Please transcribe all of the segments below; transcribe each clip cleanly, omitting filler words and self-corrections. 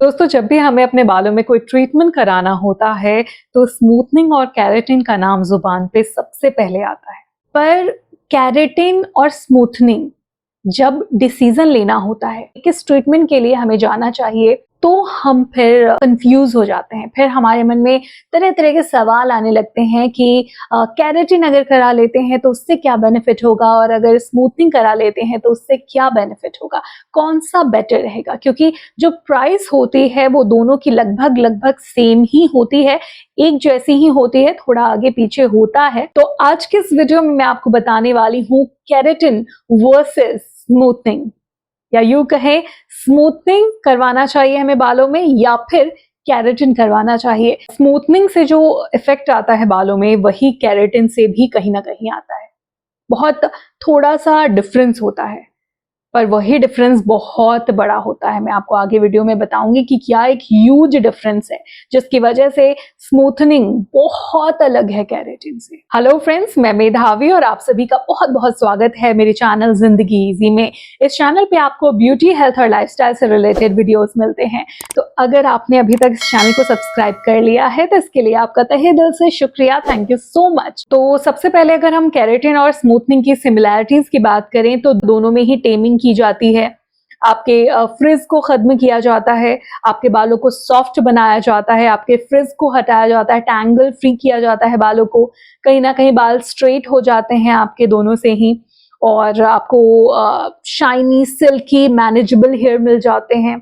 दोस्तों, जब भी हमें अपने बालों में कोई ट्रीटमेंट कराना होता है तो स्मूथनिंग और केराटिन का नाम जुबान पे सबसे पहले आता है। पर केराटिन और स्मूथनिंग जब डिसीजन लेना होता है किस ट्रीटमेंट के लिए हमें जाना चाहिए, तो हम फिर कंफ्यूज हो जाते हैं। फिर हमारे मन में तरह तरह के सवाल आने लगते हैं कि केराटिन अगर करा लेते हैं तो उससे क्या बेनिफिट होगा, और अगर स्मूथनिंग करा लेते हैं तो उससे क्या बेनिफिट होगा, कौन सा बेटर रहेगा। क्योंकि जो प्राइस होती है वो दोनों की लगभग लगभग सेम ही होती है, एक जैसी ही होती है, थोड़ा आगे पीछे होता है। तो आज के इस वीडियो में मैं आपको बताने वाली हूँ केराटिन वर्सेस स्मूथनिंग, या यूं कहें स्मूथनिंग करवाना चाहिए हमें बालों में या फिर केराटिन करवाना चाहिए। स्मूथनिंग से जो इफेक्ट आता है बालों में वही केराटिन से भी कहीं ना कहीं आता है। बहुत थोड़ा सा डिफरेंस होता है, पर वही डिफरेंस बहुत बड़ा होता है। मैं आपको आगे वीडियो में बताऊंगी कि क्या एक ह्यूज डिफरेंस है जिसकी वजह से स्मूथनिंग बहुत अलग है केराटिन से। हेलो फ्रेंड्स, मैं मेधावी और आप सभी का बहुत बहुत स्वागत है मेरे चैनल जिंदगी इजी में। इस चैनल पे आपको ब्यूटी, हेल्थ और लाइफस्टाइल से रिलेटेड वीडियोस मिलते हैं। तो अगर आपने अभी तक इस चैनल को सब्सक्राइब कर लिया है तो इसके लिए आपका तहे दिल से शुक्रिया, थैंक यू सो मच। तो सबसे पहले अगर हम केराटिन और स्मूथनिंग की सिमिलैरिटीज की बात करें तो दोनों में ही टेमिंग की जाती है। आपके फ्रिज को खत्म किया जाता है, आपके बालों को सॉफ्ट बनाया जाता है, आपके फ्रिज को हटाया जाता है, टैंगल फ्री किया जाता है बालों को। कहीं ना कहीं बाल स्ट्रेट हो जाते हैं आपके दोनों से ही, और आपको शाइनी, सिल्की, मैनेजेबल हेयर मिल जाते हैं।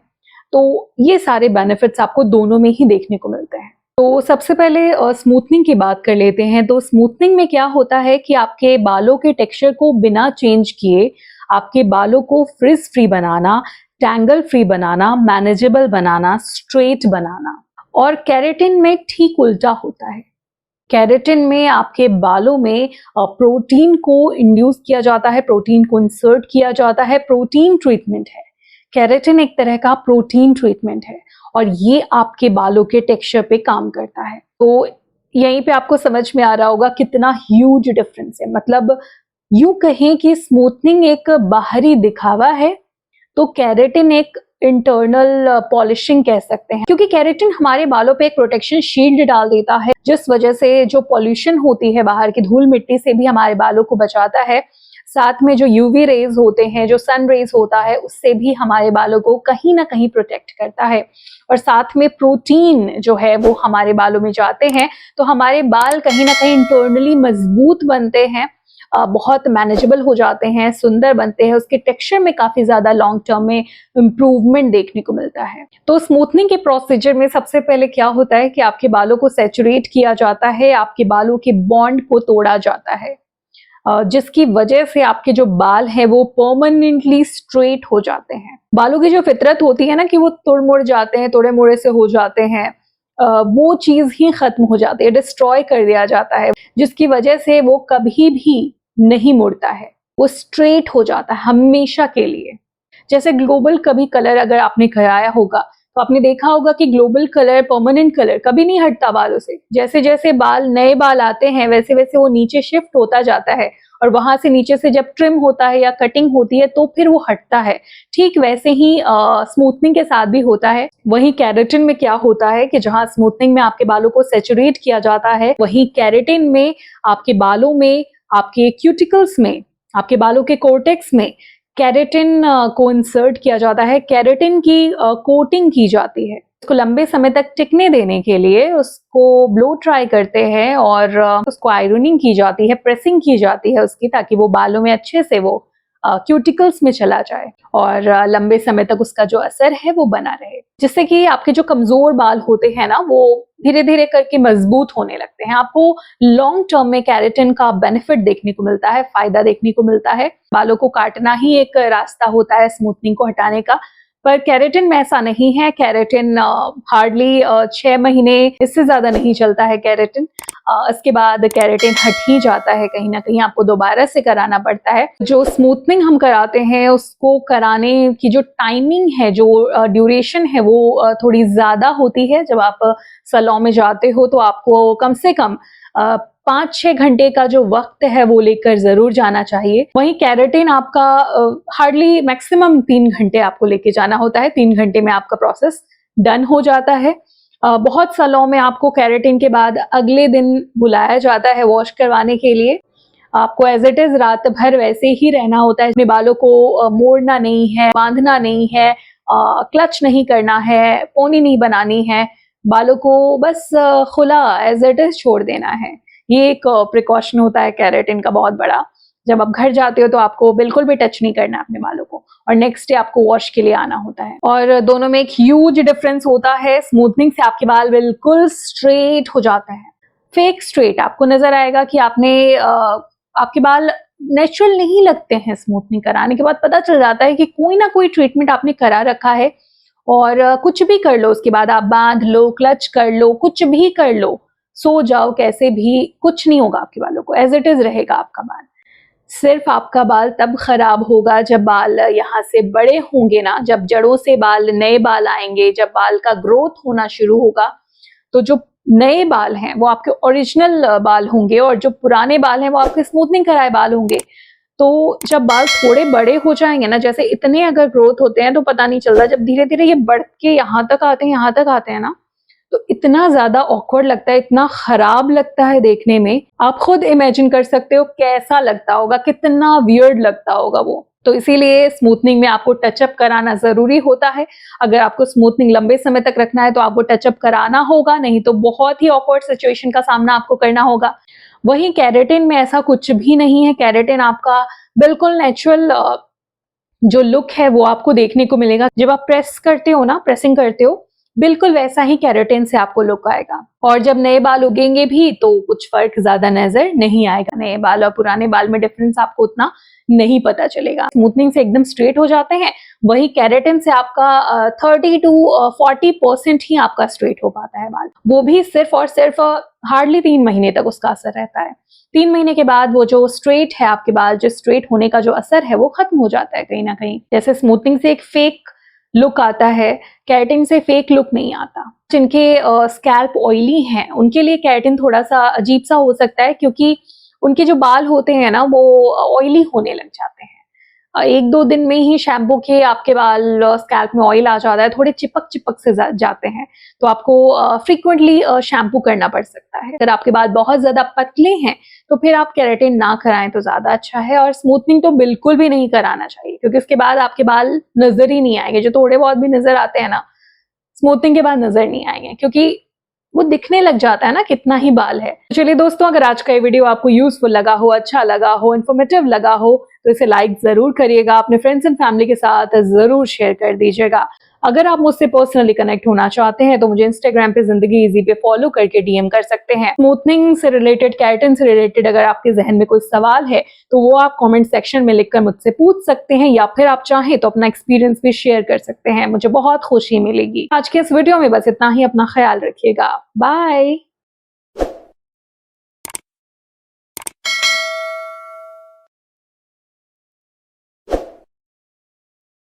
तो ये सारे बेनिफिट्स आपको दोनों में ही देखने को मिलते हैं। तो सबसे पहले स्मूथनिंग की बात कर लेते हैं। तो स्मूथनिंग में क्या होता है कि आपके बालों के टेक्सचर को बिना चेंज किए आपके बालों को फ्रिज फ्री बनाना, टैंगल फ्री बनाना, मैनेजेबल बनाना, स्ट्रेट बनाना। और केराटिन में ठीक उल्टा होता है। केराटिन में आपके बालों में प्रोटीन को इंड्यूस किया जाता है, प्रोटीन को इंसर्ट किया जाता है। प्रोटीन ट्रीटमेंट है, केराटिन एक तरह का प्रोटीन ट्रीटमेंट है, और ये आपके बालों के टेक्सचर पे काम करता है। तो यहीं पे आपको समझ में आ रहा होगा कितना ह्यूज डिफरेंस है। मतलब यूं कहें कि स्मूथनिंग एक बाहरी दिखावा है, तो केराटिन एक इंटरनल पॉलिशिंग कह सकते हैं। क्योंकि केराटिन हमारे बालों पे एक प्रोटेक्शन शील्ड डाल देता है, जिस वजह से जो पॉल्यूशन होती है बाहर की धूल मिट्टी से भी हमारे बालों को बचाता है। साथ में जो यूवी रेज होते हैं, जो सन रेज होता है, उससे भी हमारे बालों को कहीं ना कहीं प्रोटेक्ट करता है। और साथ में प्रोटीन जो है वो हमारे बालों में जाते हैं, तो हमारे बाल कहीं ना कहीं इंटरनली मजबूत बनते हैं, बहुत मैनेजेबल हो जाते हैं, सुंदर बनते हैं। उसके टेक्सचर में काफी ज्यादा लॉन्ग टर्म में इम्प्रूवमेंट देखने को मिलता है। तो स्मूथनिंग के प्रोसीजर में सबसे पहले क्या होता है कि आपके बालों को सैचुरेट किया जाता है, आपके बालों के बॉन्ड को तोड़ा जाता है, जिसकी वजह से आपके जो बाल हैं वो परमानेंटली स्ट्रेट हो जाते हैं। बालों की जो फितरत होती है ना कि वो तुड़ मुड़ जाते हैं, तोड़े मोड़े से हो जाते हैं, वो चीज ही खत्म हो जाती है, डिस्ट्रॉय कर दिया जाता है, जिसकी वजह से वो कभी भी नहीं मुड़ता है, वो स्ट्रेट हो जाता है हमेशा के लिए। जैसे ग्लोबल कभी कलर अगर आपने कराया होगा तो आपने देखा होगा कि ग्लोबल कलर, परमानेंट कलर कभी नहीं हटता बालों से। जैसे जैसे बाल, नए बाल आते हैं वैसे वैसे वो नीचे शिफ्ट होता जाता है, और वहां से नीचे से जब ट्रिम होता है या कटिंग होती है तो फिर वो हटता है। ठीक वैसे ही स्मूथनिंग के साथ भी होता है। वही केराटिन में क्या होता है कि जहां स्मूथनिंग में आपके बालों को सैचुरेट किया जाता है, वही केराटिन में आपके बालों में, आपके क्यूटिकल्स में, आपके बालों के कोर्टेक्स में केराटिन को इंसर्ट किया जाता है। केराटिन की कोटिंग की जाती है। उसको लंबे समय तक टिकने देने के लिए उसको ब्लो ड्राई करते हैं, और उसको आयरनिंग की जाती है, प्रेसिंग की जाती है उसकी, ताकि वो बालों में अच्छे से वो क्यूटिकल्स में चला जाए और लंबे समय तक उसका जो असर है वो बना रहे, जिससे कि आपके जो कमजोर बाल होते हैं ना वो धीरे धीरे करके मजबूत होने लगते हैं। आपको लॉन्ग टर्म में केराटिन का बेनिफिट देखने को मिलता है, फायदा देखने को मिलता है। बालों को काटना ही एक रास्ता होता है स्मूथनिंग को हटाने का, पर केराटिन में ऐसा नहीं है। केराटिन हार्डली 6 महीने, इससे ज्यादा नहीं चलता है केराटिन। इसके बाद केराटिन हट ही जाता है, कहीं ना कहीं आपको दोबारा से कराना पड़ता है। जो स्मूथनिंग हम कराते हैं उसको कराने की जो टाइमिंग है, जो ड्यूरेशन है, वो थोड़ी ज्यादा होती है। जब आप सैलून में जाते हो तो आपको कम से कम 5-6 घंटे का जो वक्त है वो लेकर जरूर जाना चाहिए। वहीं केराटिन आपका हार्डली मैक्सिमम 3 घंटे आपको लेके जाना होता है। 3 घंटे में आपका प्रोसेस डन हो जाता है। बहुत सैलून में आपको केराटिन के बाद अगले दिन बुलाया जाता है वॉश करवाने के लिए। आपको एज इट इज रात भर वैसे ही रहना होता है। अपने बालों को मोड़ना नहीं है, बांधना नहीं है, क्लच नहीं करना है, पोनी नहीं बनानी है, बालों को बस खुला एज इट इज छोड़ देना है। ये एक प्रिकॉशन होता है केराटिन का बहुत बड़ा। जब आप घर जाते हो तो आपको बिल्कुल भी टच नहीं करना है अपने बालों को, और नेक्स्ट डे आपको वॉश के लिए आना होता है। और दोनों में एक ह्यूज डिफरेंस होता है। स्मूथनिंग से आपके बाल बिल्कुल स्ट्रेट हो जाते हैं, फेक स्ट्रेट। आपको नजर आएगा कि आपके बाल नेचुरल नहीं लगते हैं। स्मूथनिंग कराने के बाद पता चल जाता है कि कोई ना कोई ट्रीटमेंट आपने करा रखा है, और कुछ भी कर लो उसके बाद, आप बांध लो, क्लच कर लो, कुछ भी कर लो, सो जाओ, कैसे भी, कुछ नहीं होगा आपके बालों को, एज इट इज रहेगा आपका बाल। सिर्फ आपका बाल तब खराब होगा जब बाल यहाँ से बड़े होंगे ना, जब जड़ों से नए बाल आएंगे, जब बाल का ग्रोथ होना शुरू होगा, तो जो नए बाल हैं वो आपके ओरिजिनल बाल होंगे, और जो पुराने बाल हैं वो आपके स्मूथनिंग कराए बाल होंगे। तो जब बाल थोड़े बड़े हो जाएंगे ना, जैसे इतने अगर ग्रोथ होते हैं तो पता नहीं चलता, जब धीरे धीरे ये बढ़ के यहाँ तक आते हैं ना, तो इतना ज्यादा ऑकवर्ड लगता है, इतना खराब लगता है देखने में। आप खुद इमेजिन कर सकते हो कैसा लगता होगा, कितना वियर्ड लगता होगा वो। तो इसीलिए स्मूथनिंग में आपको टचअप कराना जरूरी होता है। अगर आपको स्मूथनिंग लंबे समय तक रखना है तो आपको टचअप कराना होगा, नहीं तो बहुत ही ऑकवर्ड सिचुएशन का सामना आपको करना होगा। वहीं केराटिन में ऐसा कुछ भी नहीं है। केराटिन आपका बिल्कुल नेचुरल जो लुक है वो आपको देखने को मिलेगा। जब आप प्रेसिंग करते हो, बिल्कुल वैसा ही केराटिन से आपको लुक आएगा। और जब नए बाल उगेंगे भी तो कुछ फर्क ज्यादा नजर नहीं आएगा। नए बाल और पुराने बाल में डिफरेंस आपको उतना नहीं पता चलेगा। स्मूथनिंग से एकदम स्ट्रेट हो जाते हैं, वही केराटिन से आपका 30 to 40% ही आपका स्ट्रेट हो पाता है बाल। वो भी सिर्फ और सिर्फ हार्डली 3 महीने तक उसका असर रहता है। 3 महीने के बाद वो जो स्ट्रेट है आपके बाल, जो स्ट्रेट होने का जो असर है वो खत्म हो जाता है कहीं ना कहीं। जैसे स्मूथनिंग से एक फेक लुक आता है, केराटिन से फेक लुक नहीं आता। जिनके स्कैल्प ऑयली हैं उनके लिए केराटिन थोड़ा सा अजीब सा हो सकता है, क्योंकि उनके जो बाल होते हैं ना वो ऑयली होने लग जाते हैं। 1-2 दिन में ही शैम्पू के आपके बाल स्कैल्प में ऑयल आ जाता है, थोड़े चिपक से जाते हैं, तो आपको फ्रीक्वेंटली शैम्पू करना पड़ सकता है। अगर आपके बाल बहुत ज्यादा पतले हैं तो फिर आप केराटिन ना कराएं तो ज्यादा अच्छा है। और स्मूथनिंग तो बिल्कुल भी नहीं कराना चाहिए, क्योंकि उसके बाद आपके बाल नजर ही नहीं आएंगे। जो थोड़े बहुत भी नजर आते हैं ना, स्मूथनिंग के बाद नजर नहीं आएंगे, क्योंकि वो दिखने लग जाता है ना कितना ही बाल है। चलिए दोस्तों, अगर आज का ये वीडियो आपको यूजफुल लगा हो, अच्छा लगा हो, इन्फॉर्मेटिव लगा हो, तो इसे लाइक जरूर करिएगा, अपने फ्रेंड्स एंड फैमिली के साथ जरूर शेयर कर दीजिएगा। अगर आप मुझसे पर्सनली कनेक्ट होना चाहते हैं तो मुझे इंस्टाग्राम पे जिंदगी इजी पे फॉलो करके डीएम कर सकते हैं। स्मूथनिंग से रिलेटेड, केराटिन से रिलेटेड अगर आपके जहन में कोई सवाल है तो वो आप कमेंट सेक्शन में लिखकर मुझसे पूछ सकते हैं, या फिर आप चाहें तो अपना एक्सपीरियंस भी शेयर कर सकते हैं। मुझे बहुत खुशी मिलेगी। आज के इस वीडियो में बस इतना ही। अपना ख्याल रखिएगा। बाय।